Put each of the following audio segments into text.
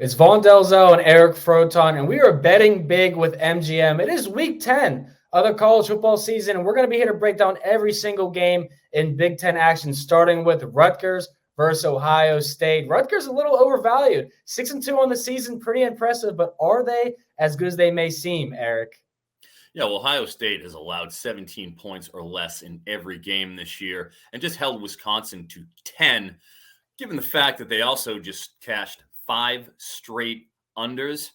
It's Vaughn, Dalzell, and Eric Froton, and we are betting big with MGM. It is week 10 of the college football season, and we're going to be here to break down every single game in Big Ten action, starting with Rutgers versus Ohio State. Rutgers a little overvalued, 6-2 on the season, pretty impressive, but are they as good as they may seem, Eric? Yeah, well, Ohio State has allowed 17 points or less in every game this year and just held Wisconsin to 10, given the fact that they also just cashed 5 straight unders.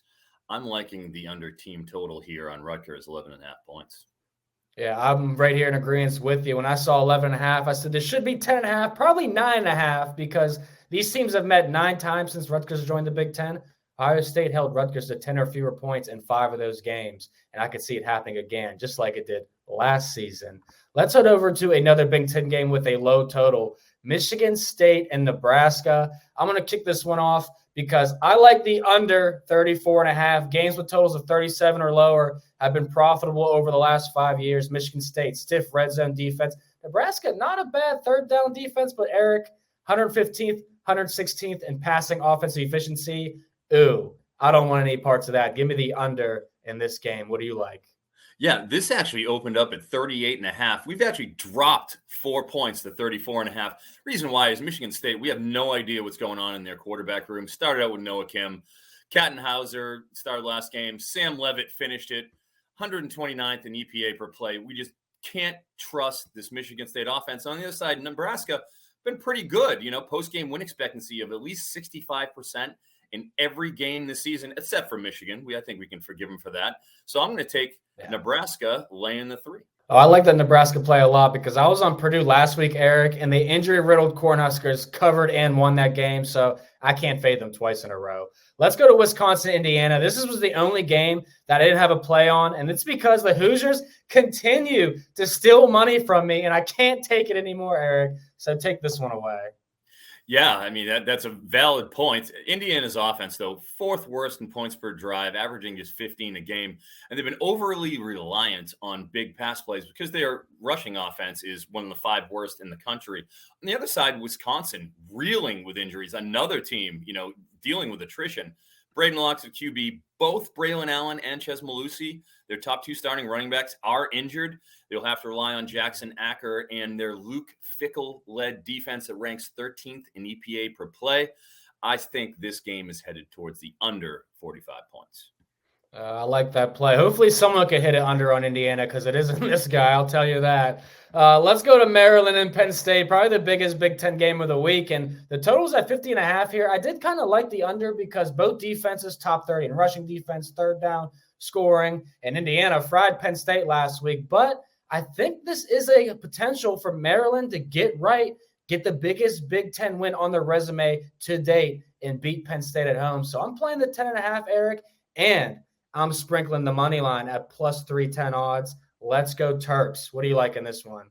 I'm liking the under team total here on Rutgers, 11.5 points. Yeah, I'm right here in agreement with you. When I saw 11.5, I said this should be 10.5, probably 9.5, because these teams have met 9 times since Rutgers joined the Big Ten. Ohio State held Rutgers to 10 or fewer points in 5 of those games, and I could see it happening again, just like it did last season. Let's head over to another Big Ten game with a low total, Michigan State and Nebraska. I'm going to kick this one off because I like the under 34.5. Games with totals of 37 or lower have been profitable over the last 5 years. Michigan State, stiff red zone defense. Nebraska, not a bad third down defense, but Eric, 115th, 116th in passing offensive efficiency. Ooh, I don't want any parts of that. Give me the under in this game. What do you like? Yeah, this actually opened up at 38.5. We've actually dropped 4 points to 34.5. Reason why is Michigan State, we have no idea what's going on in their quarterback room. Started out with Noah Kim. Kattenhauser started last game. Sam Levitt finished it. 129th in EPA per play. We just can't trust this Michigan State offense. On the other side, Nebraska been pretty good. Post-game win expectancy of at least 65% in every game this season, except for Michigan. I think we can forgive them for that. So I'm going to take Nebraska laying the 3. Oh, I like the Nebraska play a lot because I was on Purdue last week, Eric, and the injury-riddled Cornhuskers covered and won that game, so I can't fade them twice in a row. Let's go to Wisconsin, Indiana. This was the only game that I didn't have a play on, and it's because the Hoosiers continue to steal money from me, and I can't take it anymore, Eric, so take this one away. Yeah, I mean, that's a valid point. Indiana's offense, though, 4th worst in points per drive, averaging just 15 a game. And they've been overly reliant on big pass plays because their rushing offense is one of the 5 worst in the country. On the other side, Wisconsin reeling with injuries. Another team, dealing with attrition. Braden Locks of QB, both Braylon Allen and Ches Malusi, their top 2 starting running backs, are injured. They'll have to rely on Jackson Acker and their Luke Fickell-led defense that ranks 13th in EPA per play. I think this game is headed towards the under 45 points. I like that play. Hopefully someone can hit it under on Indiana because it isn't this guy, I'll tell you that. Let's go to Maryland and Penn State, probably the biggest Big Ten game of the week. And the total's at 50.5 here. I did kind of like the under because both defenses top 30 in rushing defense, third down, scoring. And Indiana fried Penn State last week. But I think this is a potential for Maryland to get the biggest Big Ten win on their resume to date and beat Penn State at home. So I'm playing the 10.5, Eric, and I'm sprinkling the money line at plus 310 odds. Let's go Terps. What do you like in this one?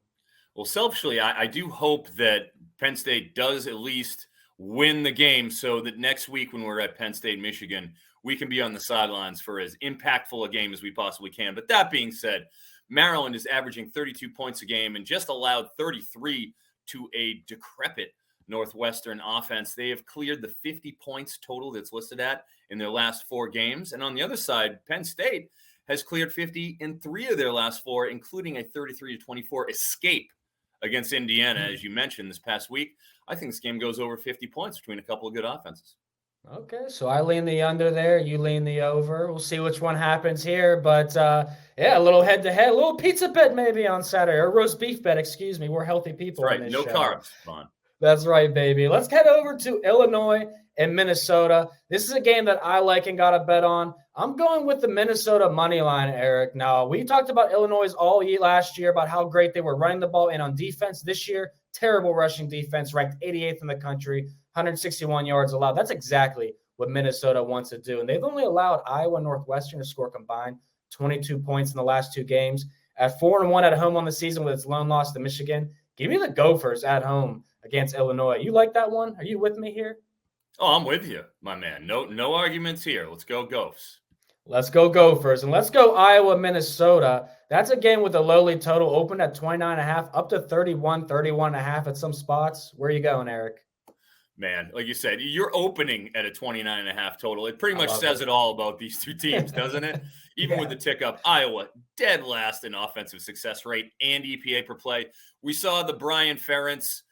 Well, selfishly, I do hope that Penn State does at least win the game so that next week when we're at Penn State, Michigan, we can be on the sidelines for as impactful a game as we possibly can. But that being said, Maryland is averaging 32 points a game and just allowed 33 to a decrepit Northwestern offense. They have cleared the 50 points total that's listed at in their last 4 games. And on the other side, Penn State has cleared 50 in 3 of their last 4, including a 33-24 escape against Indiana, as you mentioned this past week. I think this game goes over 50 points between a couple of good offenses. Okay, so I lean the under there. You lean the over. We'll see which one happens here. But, a little head-to-head, a little pizza bet maybe on Saturday, or roast beef bet, excuse me. We're healthy people. That's right, no carbs, Vaughn. That's right, baby. Let's head over to Illinois and Minnesota. This is a game that I like and got a bet on. I'm going with the Minnesota money line, Eric. Now, we talked about Illinois all last year about how great they were running the ball and on defense. This year, terrible rushing defense, ranked 88th in the country, 161 yards allowed. That's exactly what Minnesota wants to do. And they've only allowed Iowa and Northwestern to score combined 22 points in the last 2 games. At 4-1 at home on the season with its lone loss to Michigan, give me the Gophers at home against Illinois. You like that one? Are you with me here? Oh, I'm with you, my man. No arguments here. Let's go Gophs. Let's go Gophers. And let's go Iowa, Minnesota. That's a game with a lowly total, opened at 29.5, up to 31.5 at some spots. Where are you going, Eric? Man, like you said, you're opening at a 29.5 total. It pretty much says it all about these two teams, doesn't it? Even with the tick up, Iowa dead last in offensive success rate and EPA per play. We saw the Brian Ferentz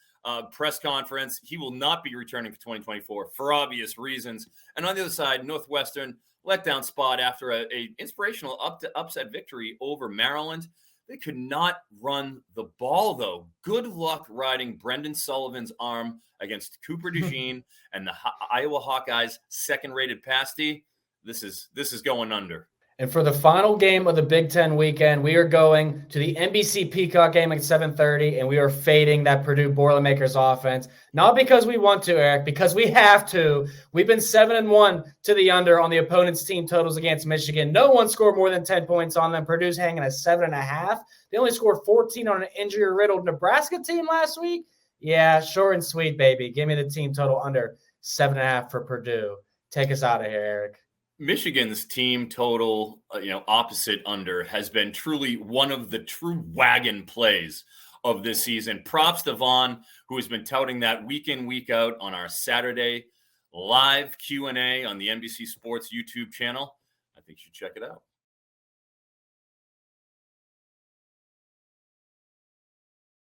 press conference. He will not be returning for 2024 for obvious reasons. And on the other side, Northwestern letdown spot after a inspirational upset victory over Maryland. They could not run the ball, though. Good luck riding Brendan Sullivan's arm against Cooper DeJean and the Iowa Hawkeyes' second-rated pass D. This is going under. And for the final game of the Big Ten weekend, we are going to the NBC Peacock game at 7:30, and we are fading that Purdue Boilermakers offense. Not because we want to, Eric, because we have to. We've been 7-1 to the under on the opponent's team totals against Michigan. No one scored more than 10 points on them. Purdue's hanging at 7.5. They only scored 14 on an injury-riddled Nebraska team last week. Yeah, short and sweet, baby. Give me the team total under 7.5 for Purdue. Take us out of here, Eric. Michigan's team total, opposite under has been truly one of the true wagon plays of this season. Props to Vaughn, who has been touting that week in, week out on our Saturday live Q&A on the NBC Sports YouTube channel. I think you should check it out.